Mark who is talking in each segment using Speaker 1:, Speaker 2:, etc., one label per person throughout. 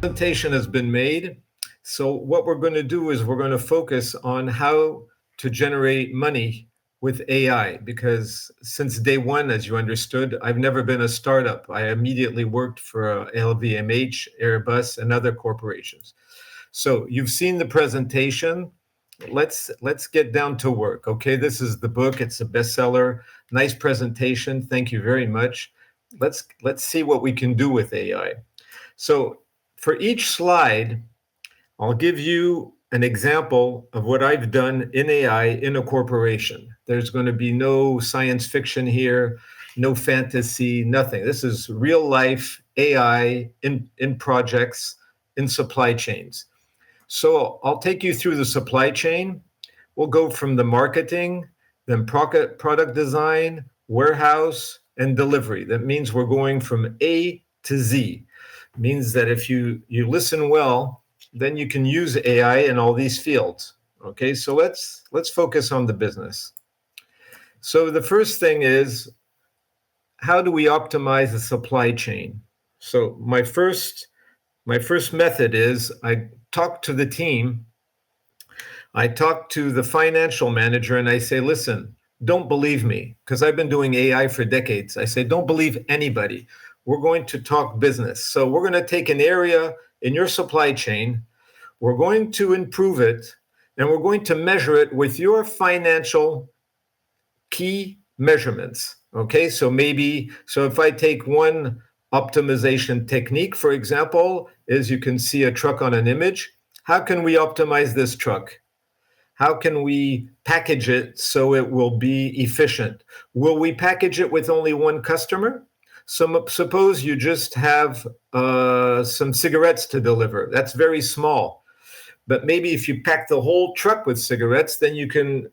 Speaker 1: Presentation has been made. So what we're going to do is we're going to focus on how to generate money with AI because since day one, as you understood, I've never been a startup. I immediately worked for LVMH, Airbus, and other corporations. So you've seen the presentation. Let's get down to work. Okay, this is the book. It's a bestseller. Nice presentation. Thank you very much. Let's see what we can do with AI. So for each slide, I'll give you an example of what I've done in AI in a corporation. There's going to be no science fiction here, no fantasy, nothing. This is real life AI in projects, in supply chains. So I'll take you through the supply chain. We'll go from the marketing, then product design, warehouse, and delivery. That means we're going from A to Z. It means that if you listen well, then you can use AI in all these fields. Okay, so let's focus on the business. So the first thing is, how do we optimize the supply chain? So my first method is I talk to the team. I talk to the financial manager and I say, listen, don't believe me, because I've been doing AI for decades. I say, don't believe anybody. We're going to talk business. So we're going to take an area in your supply chain, we're going to improve it, and we're going to measure it with your financial key measurements. Okay, so if I take one optimization technique, for example, is you can see a truck on an image. How can we optimize this truck? How can we package it so it will be efficient? Will we package it with only one customer? So suppose you just have some cigarettes to deliver. That's very small. But maybe if you pack the whole truck with cigarettes, then you can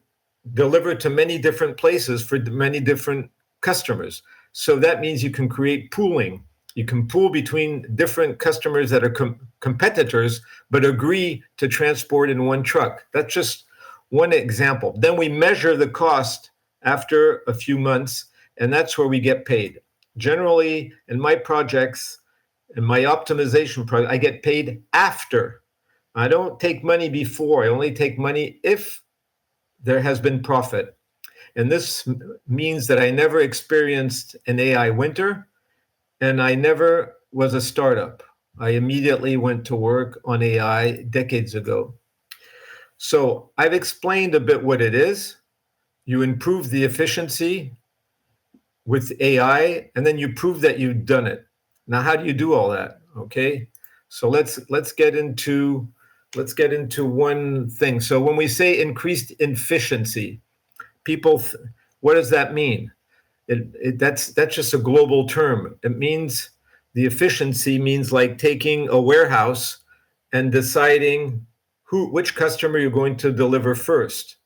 Speaker 1: deliver to many different places for many different customers. So that means you can create pooling. You can pool between different customers that are competitors, but agree to transport in one truck. That's just one example. Then we measure the cost after a few months, and that's where we get paid. Generally, in my projects, in my optimization project, I get paid after. I don't take money before. I only take money if there has been profit. And this means that I never experienced an AI winter, and I never was a startup. I immediately went to work on AI decades ago. So I've explained a bit what it is. You improve the efficiency with AI, and then you prove that you've done it. Now, how do you do all that? Okay, so let's get into one thing. So when we say increased efficiency, people, what does that mean? That's just a global term. It means the efficiency means like taking a warehouse and deciding which customer you're going to deliver first,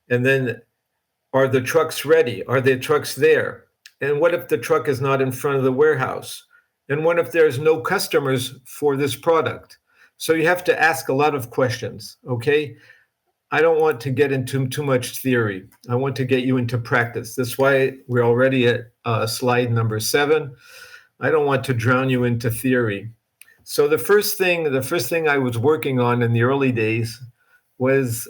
Speaker 1: and then are the trucks ready? Are the trucks there? And what if the truck is not in front of the warehouse? And what if there's no customers for this product? So you have to ask a lot of questions. Okay, I don't want to get into too much theory. I want to get you into practice. That's why we're already at slide number 7. I don't want to drown you into theory. So the first thing I was working on in the early days was,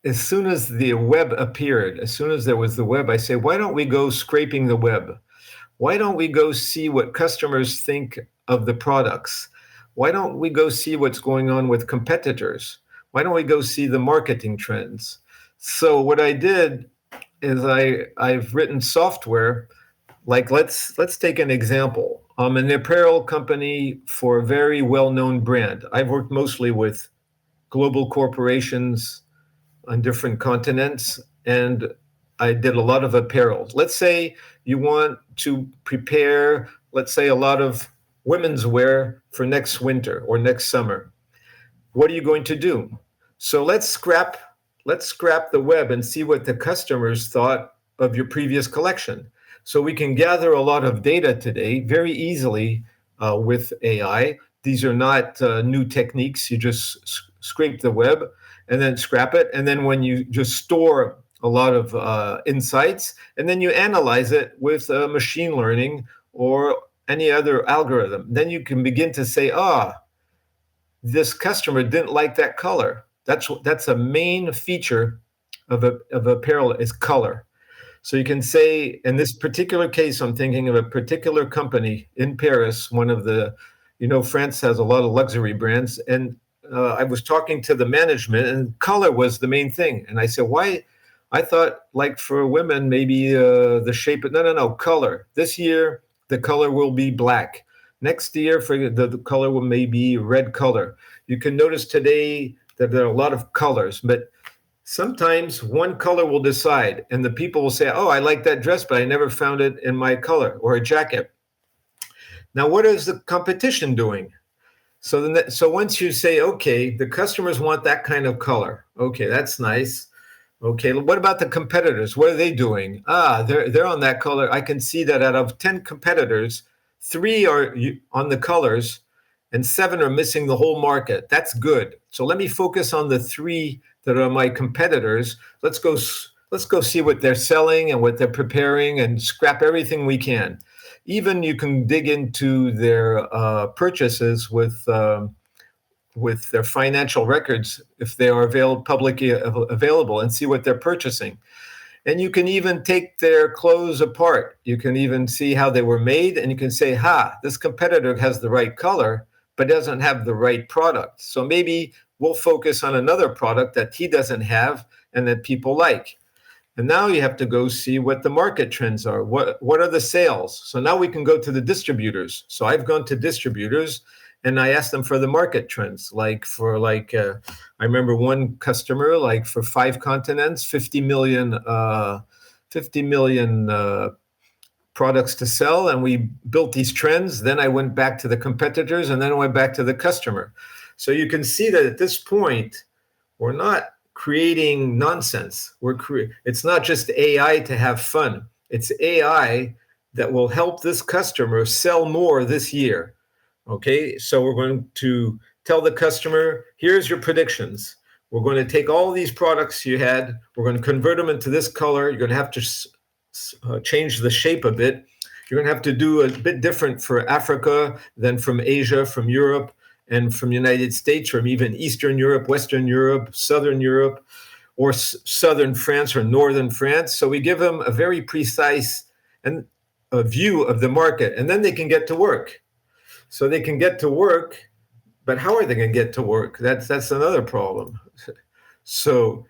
Speaker 1: as soon as the web appeared, as soon as there was the web, I say, why don't we go scraping the web? Why don't we go see what customers think of the products? Why don't we go see what's going on with competitors? Why don't we go see the marketing trends? So what I did is I've written software. Like let's take an example. I'm an apparel company for a very well-known brand. I've worked mostly with global corporations on different continents, and I did a lot of apparel. Let's say you want to prepare, let's say, a lot of women's wear for next winter or next summer. What are you going to do? So let's scrap the web and see what the customers thought of your previous collection. So we can gather a lot of data today very easily with AI. These are not new techniques. You just scrape the web and then scrap it. And then when you just store a lot of insights, and then you analyze it with machine learning or any other algorithm, then you can begin to say, this customer didn't like that color. That's a main feature of apparel is color. So you can say, in this particular case, I'm thinking of a particular company in Paris, one of the, France has a lot of luxury brands. And I was talking to the management, and color was the main thing. And I said, why? I thought, like for women, maybe the shape, but no, color. This year, the color will be black. Next year, for the color will maybe red color. You can notice today that there are a lot of colors, but sometimes one color will decide, and the people will say, oh, I like that dress, but I never found it in my color, or a jacket. Now, what is the competition doing? So once you say, okay, the customers want that kind of color. Okay, that's nice. Okay, what about the competitors? What are they doing? They're on that color. I can see that out of 10 competitors, 3 are on the colors and 7 are missing the whole market. That's good. So let me focus on the 3 that are my competitors. Let's go see what they're selling and what they're preparing, and scrap everything we can. Even you can dig into their purchases with their financial records if they are publicly available, and see what they're purchasing. And you can even take their clothes apart. You can even see how they were made, and you can say, this competitor has the right color, but doesn't have the right product. So maybe we'll focus on another product that he doesn't have and that people like. And now you have to go see what the market trends are. What are the sales? So now we can go to the distributors. So I've gone to distributors and I asked them for the market trends. I remember one customer, like for 5 continents, 50 million products to sell, and we built these trends. Then I went back to the competitors, and then I went back to the customer. So you can see that at this point, we're not creating nonsense. It's not just AI to have fun. It's AI that will help this customer sell more this year. Okay, so we're going to tell the customer, here's your predictions. We're going to take all these products you had, we're going to convert them into this color. You're going to have to change the shape a bit. You're going to have to do a bit different for Africa than from Asia, from Europe, and from United States, from even Eastern Europe, Western Europe, Southern Europe, or Southern France or Northern France. So we give them a very precise a view of the market, and then they can get to work. So they can get to work, but how are they going to get to work? That's another problem. So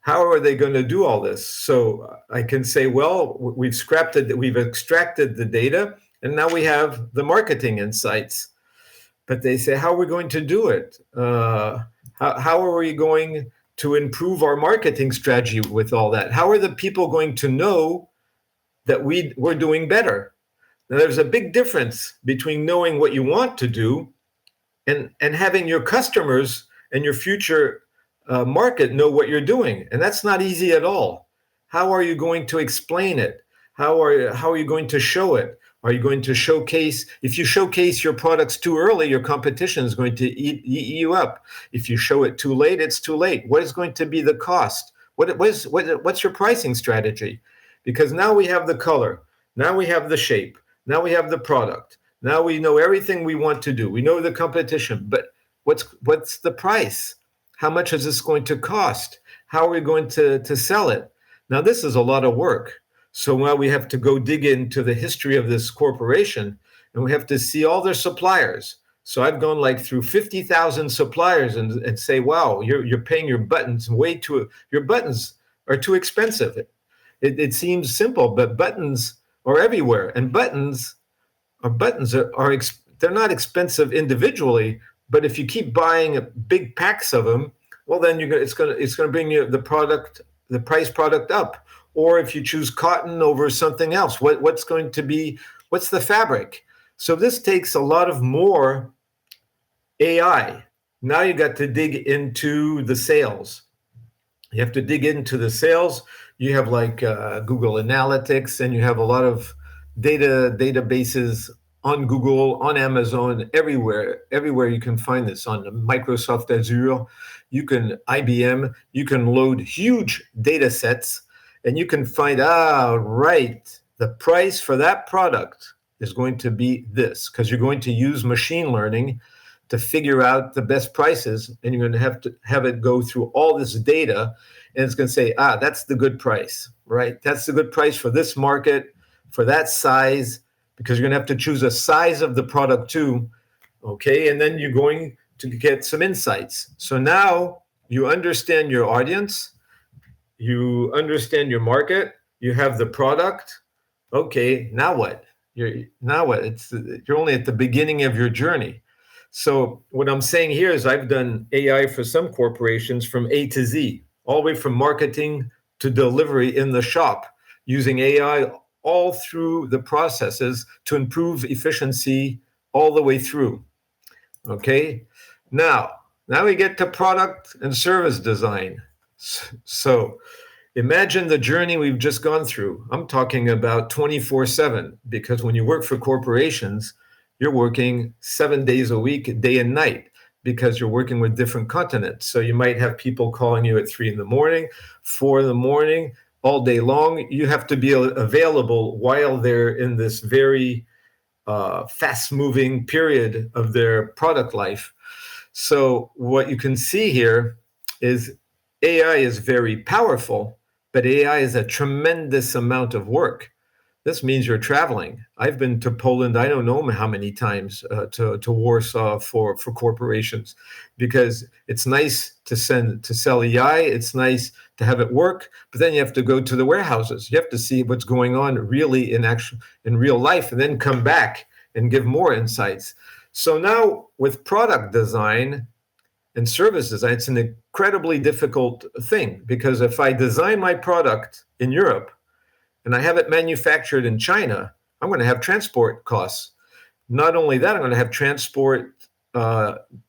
Speaker 1: how are they going to do all this? So I can say, well, we've extracted the data, and now we have the marketing insights. But they say, how are we going to do it? How are we going to improve our marketing strategy with all that? How are the people going to know that we're doing better? Now, there's a big difference between knowing what you want to do and having your customers and your future market know what you're doing. And that's not easy at all. How are you going to explain it? How are you going to show it? Are you going to showcase? If you showcase your products too early, your competition is going to eat you up. If you show it too late, it's too late. What is going to be the cost? What's your pricing strategy? Because now we have the color. Now we have the shape. Now we have the product. Now we know everything we want to do. We know the competition, but what's the price? How much is this going to cost? How are we going to sell it? Now, this is a lot of work. So now we have to go dig into the history of this corporation, and we have to see all their suppliers. So I've gone through 50,000 suppliers and say, wow, you're paying your buttons your buttons are too expensive. It seems simple, but buttons are everywhere, and buttons are they're not expensive individually, but if you keep buying big packs of them, well, then it's going to bring you the price product up. Or if you choose cotton over something else, what's the fabric? So this takes a lot of more AI. Now you got to dig into the sales. You have to dig into the sales. You have Google Analytics, and you have a lot of databases on Google, on Amazon, everywhere you can find this, on Microsoft Azure, IBM, you can load huge data sets, and you can find right, the price for that product is going to be this, because you're going to use machine learning to figure out the best prices, and you're going to have it go through all this data, and it's going to say, that's the good price, right? That's the good price for this market, for that size, because you're going to have to choose a size of the product too, okay? And then you're going to get some insights. So now you understand your audience, you understand your market, you have the product. Okay, now what? You're only at the beginning of your journey. So what I'm saying here is I've done AI for some corporations from A to Z, all the way from marketing to delivery in the shop, using AI all through the processes to improve efficiency all the way through. Okay, now we get to product and service design. So imagine the journey we've just gone through. I'm talking about 24/7, because when you work for corporations, you're working 7 days a week, day and night, because you're working with different continents. So you might have people calling you at 3 in the morning, 4 in the morning, all day long. You have to be available while they're in this very fast-moving period of their product life. So what you can see here is AI is very powerful, but AI is a tremendous amount of work. This means you're traveling. I've been to Poland, I don't know how many times, to Warsaw for corporations, because it's nice to sell AI. It's nice to have it work, but then you have to go to the warehouses. You have to see what's going on really in real life, and then come back and give more insights. So now with product design and service design, it's an incredibly difficult thing, because if I design my product in Europe and I have it manufactured in China, I'm going to have transport costs. Not only that, I'm going to have transport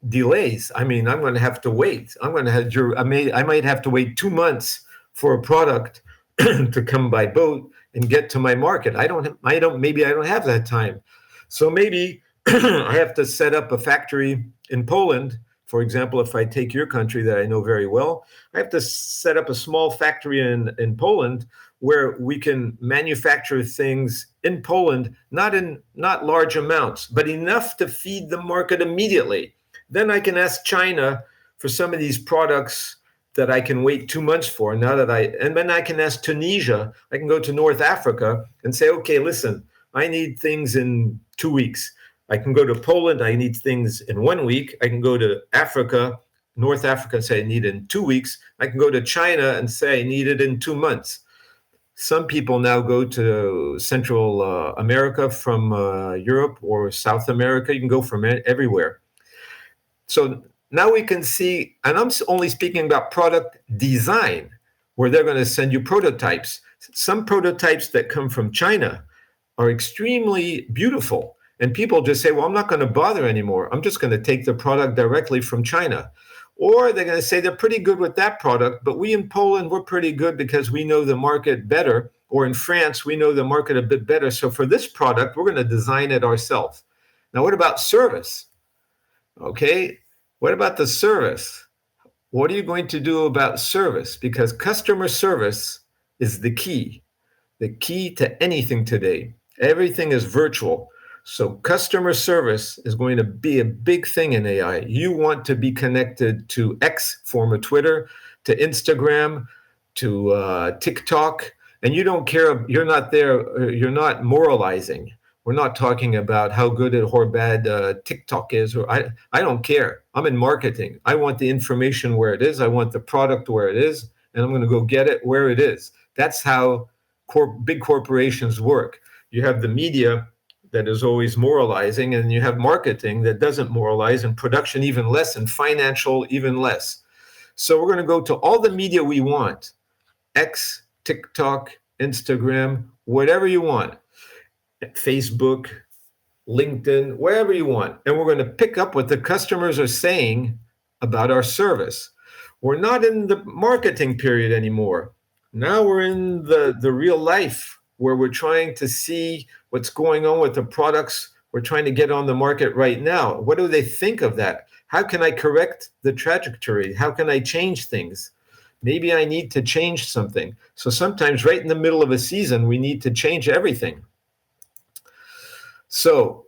Speaker 1: delays. I mean, I'm going to have to wait. I might have to wait 2 months for a product to come by boat and get to my market. Maybe I don't have that time. So maybe I have to set up a factory in Poland. For example, if I take your country that I know very well, I have to set up a small factory in Poland where we can manufacture things in Poland, not large amounts, but enough to feed the market immediately. Then I can ask China for some of these products that I can wait 2 months for. And then I can ask Tunisia. I can go to North Africa and say, okay, listen, I need things in 2 weeks. I can go to Poland, I need things in 1 week. I can go to Africa, North Africa, and say I need it in 2 weeks. I can go to China and say I need it in 2 months. Some people now go to Central America from Europe, or South America. You can go from everywhere. So now we can see, and I'm only speaking about product design, where they're going to send you prototypes. Some prototypes that come from China are extremely beautiful. And people just say, well, I'm not going to bother anymore. I'm just going to take the product directly from China. Or they're going to say they're pretty good with that product, but we in Poland, we're pretty good because we know the market better. Or in France, we know the market a bit better. So for this product, we're going to design it ourselves. Now, what about service? Okay, what about the service? What are you going to do about service? Because customer service is the key to anything today. Everything is virtual. So customer service is going to be a big thing in AI. You want to be connected to X, former Twitter, to Instagram, to TikTok, and you don't care. You're not there. You're not moralizing. We're not talking about how good or bad TikTok is. Or I don't care. I'm in marketing. I want the information where it is. I want the product where it is, and I'm going to go get it where it is. That's how big corporations work. You have the media that is always moralizing, and you have marketing that doesn't moralize, and production even less, and financial even less. So we're going to go to all the media we want, X, TikTok, Instagram, whatever you want, Facebook, LinkedIn, wherever you want. And we're going to pick up what the customers are saying about our service. We're not in the marketing period anymore. Now we're in the real life, where we're trying to see what's going on with the products we're trying to get on the market right now. What do they think of that? How can I correct the trajectory? How can I change things? Maybe I need to change something. So sometimes right in the middle of a season, we need to change everything. So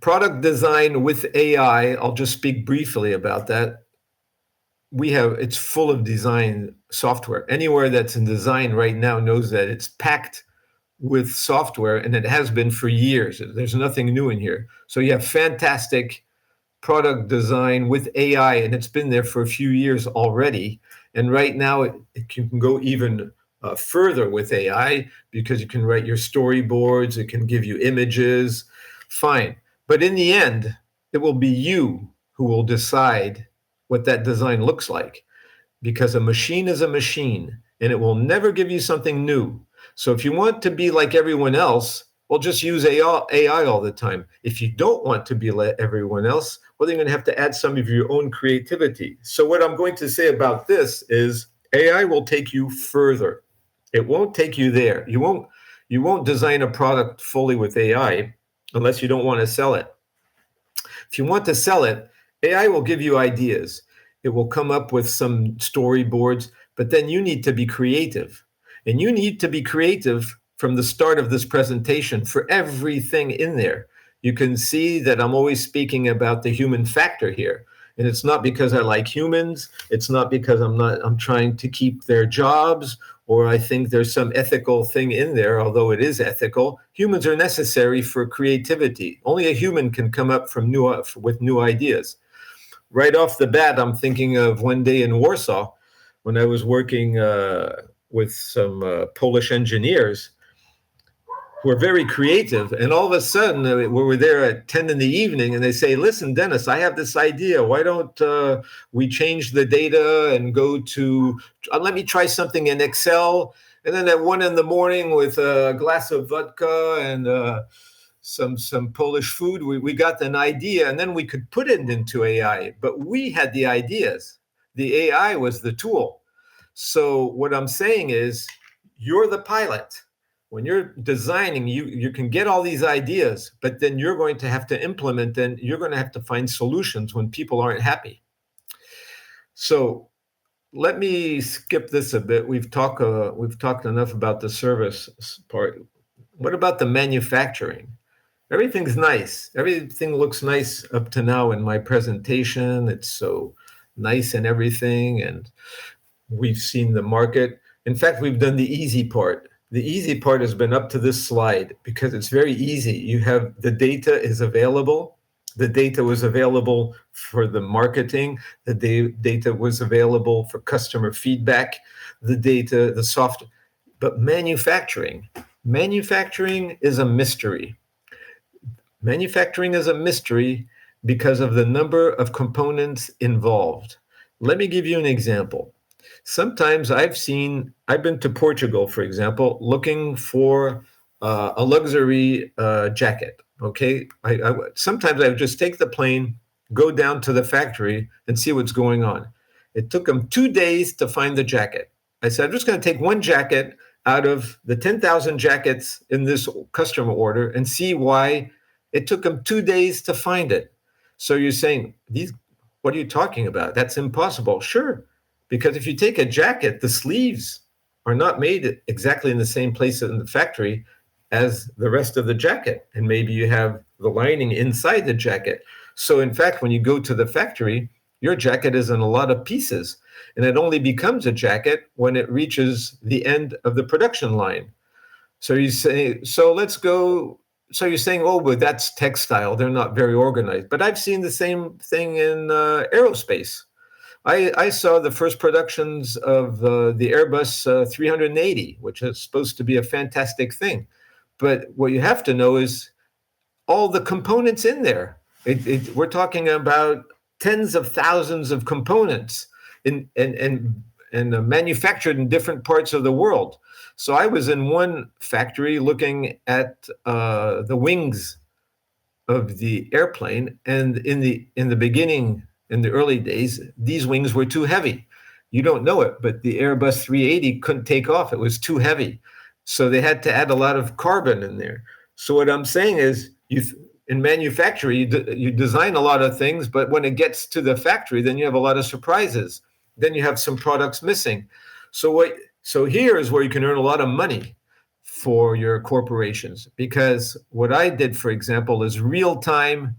Speaker 1: product design with AI, I'll just speak briefly about that. It's full of design software. Anywhere that's in design right now knows that it's packed with software, and it has been for years. There's nothing new in here. So you have fantastic product design with AI, and it's been there for a few years already. And right now, it can go even further with AI, because you can write your storyboards, it can give you images, fine. But in the end, it will be you who will decide what that design looks like, because a machine is a machine, and it will never give you something new. So if you want to be like everyone else, well, just use AI all the time. If you don't want to be like everyone else, well, then you're going to have to add some of your own creativity. So what I'm going to say about this is AI will take you further. It won't take you there. You won't design a product fully with AI unless you don't want to sell it. If you want to sell it, AI will give you ideas. It will come up with some storyboards, but then you need to be creative. And you need to be creative from the start of this presentation for everything in there. You can see that I'm always speaking about the human factor here. And it's not because I like humans. It's not because I'm trying to keep their jobs, or I think there's some ethical thing in there, although it is ethical. Humans are necessary for creativity. Only a human can come up with new ideas. Right off the bat, I'm thinking of one day in Warsaw when I was working with some Polish engineers who are very creative. And all of a sudden, we were there at 10 in the evening, and they say, listen, Dennis, I have this idea. Why don't we change the data and go to, let me try something in Excel. And then at 1 in the morning, with a glass of vodka and some Polish food, we got an idea, and then we could put it into AI. But we had the ideas. The AI was the tool. So what I'm saying is, you're the pilot. When you're designing, you can get all these ideas, but then you're going to have to implement, and you're going to have to find solutions when people aren't happy. So let me skip this a bit. We've talked enough about the service part. What about the manufacturing? Everything's nice. Everything looks nice up to now in my presentation. It's so nice and everything, and we've seen the market. In fact, we've done the easy part. The easy part has been up to this slide, because it's very easy. You have the data is available. The data was available for the marketing. The data was available for customer feedback. The software. But manufacturing is a mystery. Manufacturing is a mystery because of the number of components involved. Let me give you an example. Sometimes I've been to Portugal, for example, looking for a luxury jacket. Okay, sometimes I would just take the plane, go down to the factory, and see what's going on. It took them 2 days to find the jacket. I said, I'm just going to take one jacket out of the 10,000 jackets in this customer order and see why it took them 2 days to find it. So you're saying, what are you talking about? That's impossible. Sure. Because if you take a jacket, the sleeves are not made exactly in the same place in the factory as the rest of the jacket. And maybe you have the lining inside the jacket. So in fact, when you go to the factory, your jacket is in a lot of pieces. And it only becomes a jacket when it reaches the end of the production line. So you say, so let's go. So you're saying, oh, but that's textile. They're not very organized. But I've seen the same thing in aerospace. I saw the first productions of the Airbus 380, which is supposed to be a fantastic thing. But what you have to know is all the components in there. We're talking about tens of thousands of components and manufactured in different parts of the world. So I was in one factory looking at the wings of the airplane, and in the beginning, in the early days, these wings were too heavy. You don't know it, but the Airbus 380 couldn't take off. It was too heavy. So they had to add a lot of carbon in there. So what I'm saying is, in manufacturing, you design a lot of things, but when it gets to the factory, then you have a lot of surprises. Then you have some products missing. So here is where you can earn a lot of money. for your corporations. Because what I did, for example, is real time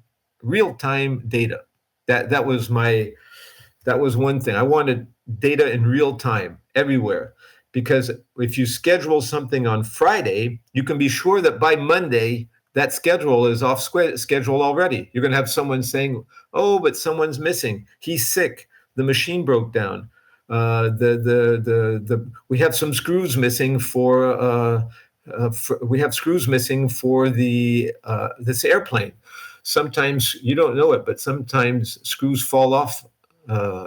Speaker 1: data. That was one thing. I wanted data in real time everywhere, because if you schedule something on Friday, you can be sure that by Monday that schedule is off schedule already. You're going to have someone saying, "Oh, but someone's missing. He's sick. The machine broke down. We have some screws missing we have screws missing for the this airplane." Sometimes you don't know it, but sometimes screws fall off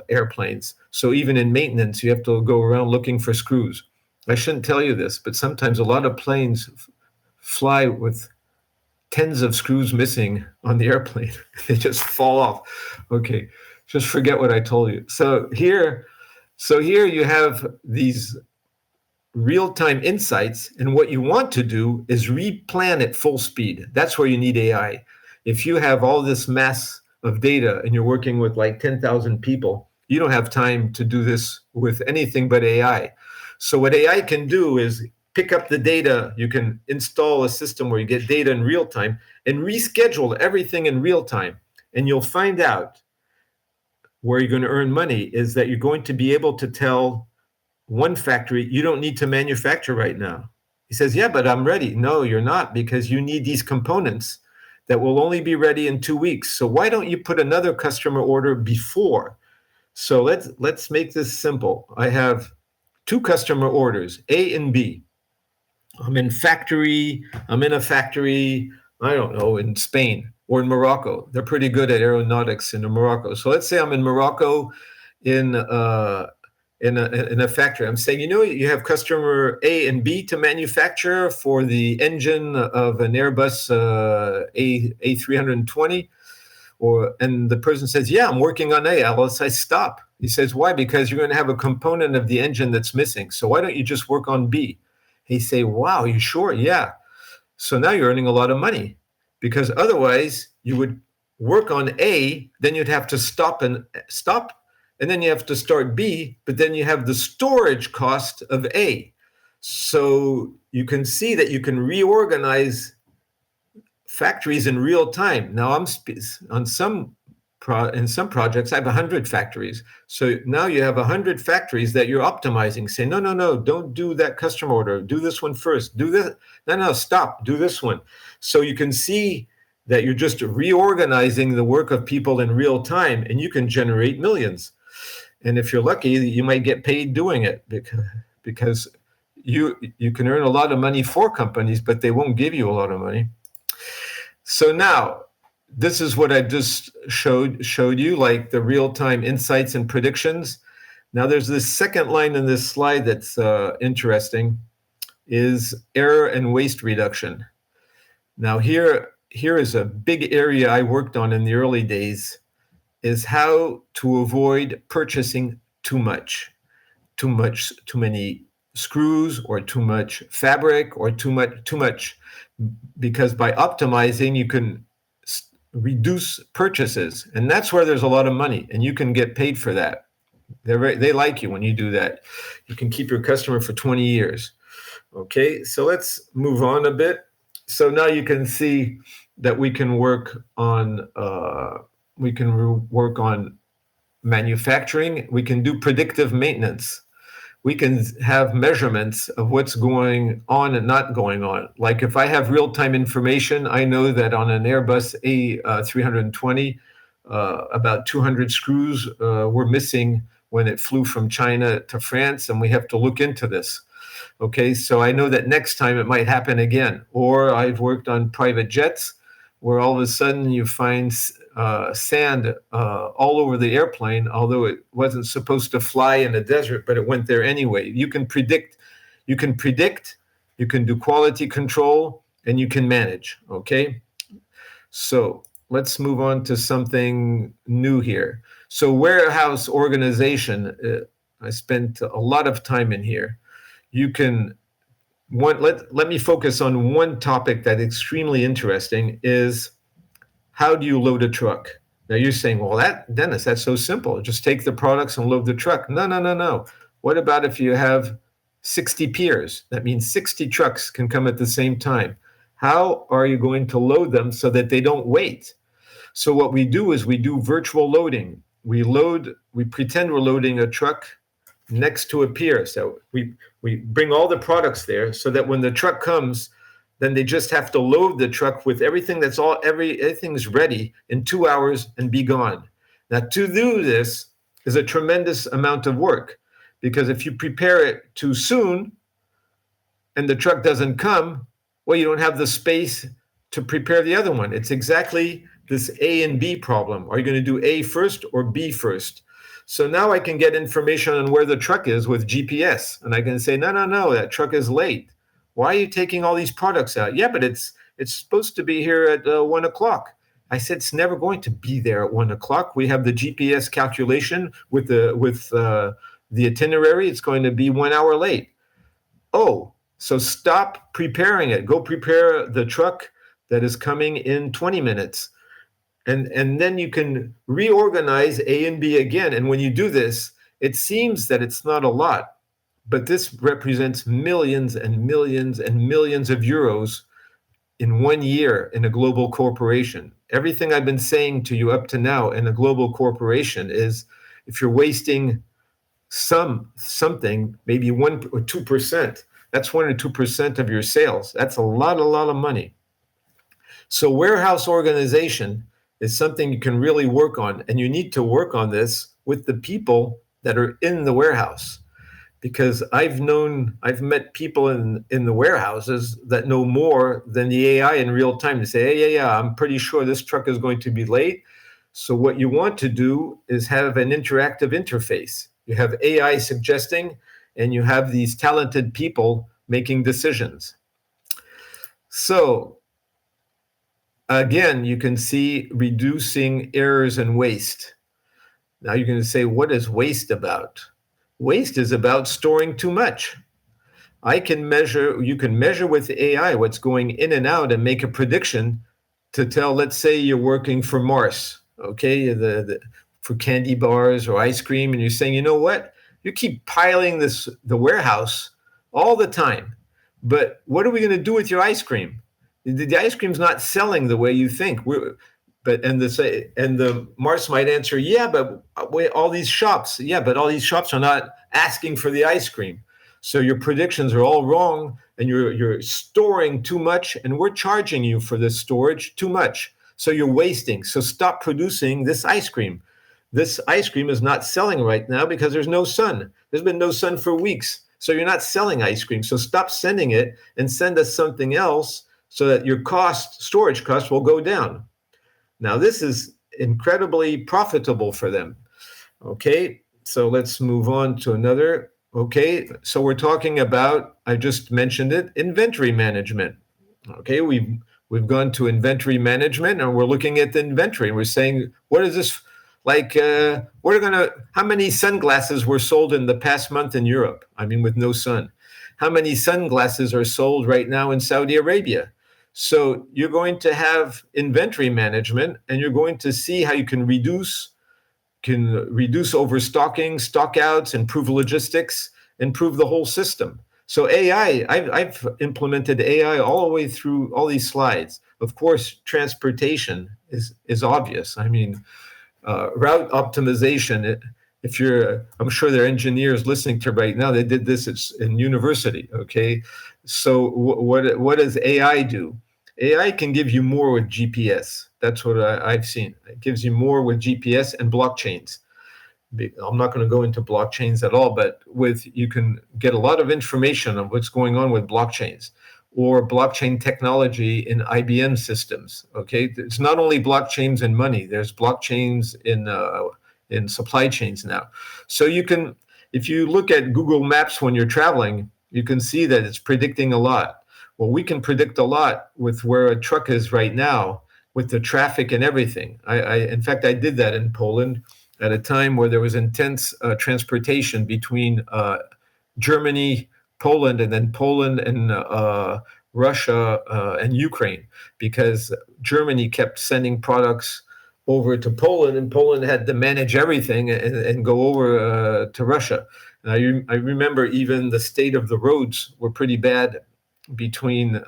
Speaker 1: airplanes. So even in maintenance, you have to go around looking for screws. I shouldn't tell you this, but sometimes a lot of planes fly with tens of screws missing on the airplane. They just fall off. Okay, just forget what I told you. So here you have these real-time insights, and what you want to do is replan at full speed. That's where you need AI. If you have all this mass of data and you're working with like 10,000 people, you don't have time to do this with anything but AI. So what AI can do is pick up the data. You can install a system where you get data in real time and reschedule everything in real time. And you'll find out where you're going to earn money is that you're going to be able to tell one factory, you don't need to manufacture right now. He says, yeah, but I'm ready. No, you're not, because you need these components that will only be ready in 2 weeks. So why don't you put another customer order before? So let's make this simple. I have two customer orders, A and B. I'm in a factory, I don't know, in Spain or in Morocco. They're pretty good at aeronautics in Morocco. So let's say I'm in Morocco in a factory. I'm saying, you have customer A and B to manufacture for the engine of an Airbus A320. And the person says, yeah, I'm working on A. I'll say, stop. He says, why? Because you're going to have a component of the engine that's missing. So why don't you just work on B? He say, wow, you sure? Yeah. So now you're earning a lot of money, because otherwise you would work on A, then you'd have to stop, and then you have to start B, but then you have the storage cost of A. So you can see that you can reorganize factories in real time. Now in some projects, I have 100 factories. So now you have 100 factories that you're optimizing. Say, no, don't do that customer order. Do this one first. Do this. No, stop. Do this one. So you can see that you're just reorganizing the work of people in real time, and you can generate millions. And if you're lucky, you might get paid doing it, because you can earn a lot of money for companies, but they won't give you a lot of money. So now, this is what I just showed you, like the real-time insights and predictions. Now there's this second line in this slide that's interesting, is error and waste reduction. Now here is a big area I worked on in the early days, is how to avoid purchasing too many screws or too much fabric or too much, because by optimizing you can reduce purchases, and that's where there's a lot of money, and you can get paid for that. They like you when you do that. You can keep your customer for 20 years. Okay, so let's move on a bit. So now you can see that we can work on manufacturing. We can do predictive maintenance. We can have measurements of what's going on and not going on. Like if I have real-time information, I know that on an Airbus A320, about 200 screws were missing when it flew from China to France, and we have to look into this. Okay, so I know that next time it might happen again. Or I've worked on private jets where all of a sudden you find sand all over the airplane, although it wasn't supposed to fly in a desert, but it went there anyway. You can predict, you can do quality control, and you can manage, okay? So let's move on to something new here. So warehouse organization, I spent a lot of time in here. Let me focus on one topic that's extremely interesting, is how do you load a truck? Now you're saying, well, Dennis, that's so simple. Just take the products and load the truck. No. What about if you have 60 piers. That means 60 trucks can come at the same time. How are you going to load them so that they don't wait? So what we do is we do virtual loading. We pretend we're loading a truck next to a pier. So we bring all the products there so that when the truck comes, then they just have to load the truck with everything everything's ready in 2 hours and be gone. Now, to do this is a tremendous amount of work, because if you prepare it too soon and the truck doesn't come, well, you don't have the space to prepare the other one. It's exactly this A and B problem. Are you going to do A first or B first? So now I can get information on where the truck is with GPS, and I can say, no, that truck is late. Why are you taking all these products out? Yeah, but it's supposed to be here at 1 o'clock. I said it's never going to be there at 1 o'clock. We have the GPS calculation with the itinerary. It's going to be 1 hour late. Oh, so stop preparing it. Go prepare the truck that is coming in 20 minutes. And then you can reorganize A and B again. And when you do this, it seems that it's not a lot, but this represents millions and millions and millions of euros in 1 year in a global corporation. Everything I've been saying to you up to now in a global corporation is, if you're wasting something, maybe 1 or 2%, that's 1 or 2% of your sales. That's a lot of money. So warehouse organization is something you can really work on, and you need to work on this with the people that are in the warehouse, because I've met people in the warehouses that know more than the AI in real time to say, hey, yeah, I'm pretty sure this truck is going to be late. So what you want to do is have an interactive interface. You have AI suggesting, and you have these talented people making decisions. So again, you can see reducing errors and waste. Now you're going to say, what is waste about? Waste is about storing too much. You can measure with AI what's going in and out and make a prediction to tell, let's say you're working for Mars, okay, for candy bars or ice cream, and you're saying, you know what? You keep piling the warehouse all the time, but what are we going to do with your ice cream? The ice cream's not selling the way you think. The Mars might answer, yeah, but all these shops are not asking for the ice cream. So your predictions are all wrong, and you're storing too much, and we're charging you for this storage too much. So you're wasting. So stop producing this ice cream. This ice cream is not selling right now because there's no sun. There's been no sun for weeks. So you're not selling ice cream. So stop sending it and send us something else, so that your storage cost will go down. Now, this is incredibly profitable for them. Okay, so let's move on to another. Okay, so we're talking about, I just mentioned it, inventory management. Okay, we've gone to inventory management, and we're looking at the inventory. We're saying, what is this like? How many sunglasses were sold in the past month in Europe? I mean, with no sun. How many sunglasses are sold right now in Saudi Arabia? So you're going to have inventory management, and you're going to see how you can reduce overstocking, stockouts, improve logistics, improve the whole system. So AI, I've implemented AI all the way through all these slides. Of course, transportation is obvious. I mean, route optimization. I'm sure there are engineers listening to right now. They did this in university. Okay, so what does AI do? AI can give you more with GPS. That's what I've seen. It gives you more with GPS and blockchains. I'm not going to go into blockchains at all, but you can get a lot of information on what's going on with blockchains or blockchain technology in IBM systems. Okay, it's not only blockchains in money. There's blockchains in supply chains now. So if you look at Google Maps when you're traveling, you can see that it's predicting a lot. Well, we can predict a lot with where a truck is right now, with the traffic and everything. In fact, I did that in Poland at a time where there was intense transportation between Germany, Poland, and then Poland and Russia and Ukraine, because Germany kept sending products over to Poland, and Poland had to manage everything and go over to Russia. I remember even the state of the roads were pretty bad between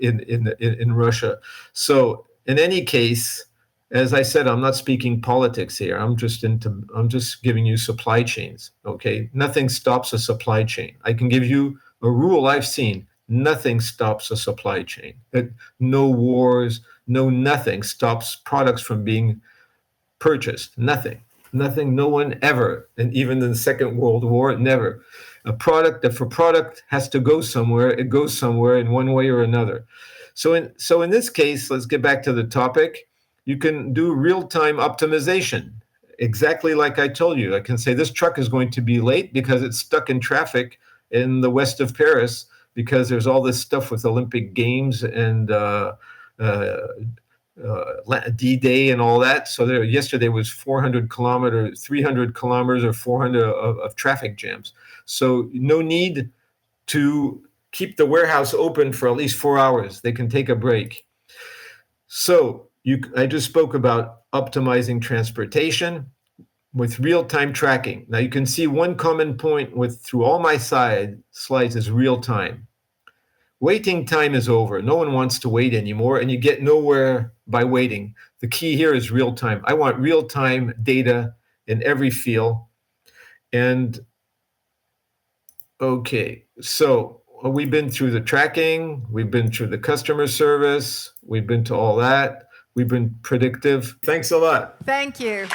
Speaker 1: in Russia. So in any case, as I said, I'm not speaking politics here. I'm just giving you supply chains. Okay, nothing stops a supply chain. I can give you a rule I've seen. Nothing stops a supply chain. No wars, no nothing stops products from being purchased. Nothing. No one ever, and even in the Second World War, never. If a product has to go somewhere, it goes somewhere in one way or another. So in this case, let's get back to the topic. You can do real-time optimization, exactly like I told you. I can say this truck is going to be late because it's stuck in traffic in the west of Paris because there's all this stuff with Olympic Games and uh, D-Day and all that. So yesterday was 300 kilometers or 400 of traffic jams. So no need to keep the warehouse open for at least 4 hours. They can take a break. So I just spoke about optimizing transportation with real-time tracking. Now you can see one common point through all my slides is real time. Waiting time is over. No one wants to wait anymore, and you get nowhere by waiting. The key here is real time. I want real time data in every field. And okay, so we've been through the tracking, we've been through the customer service, we've been to all that, we've been predictive. Thanks a lot.
Speaker 2: Thank you.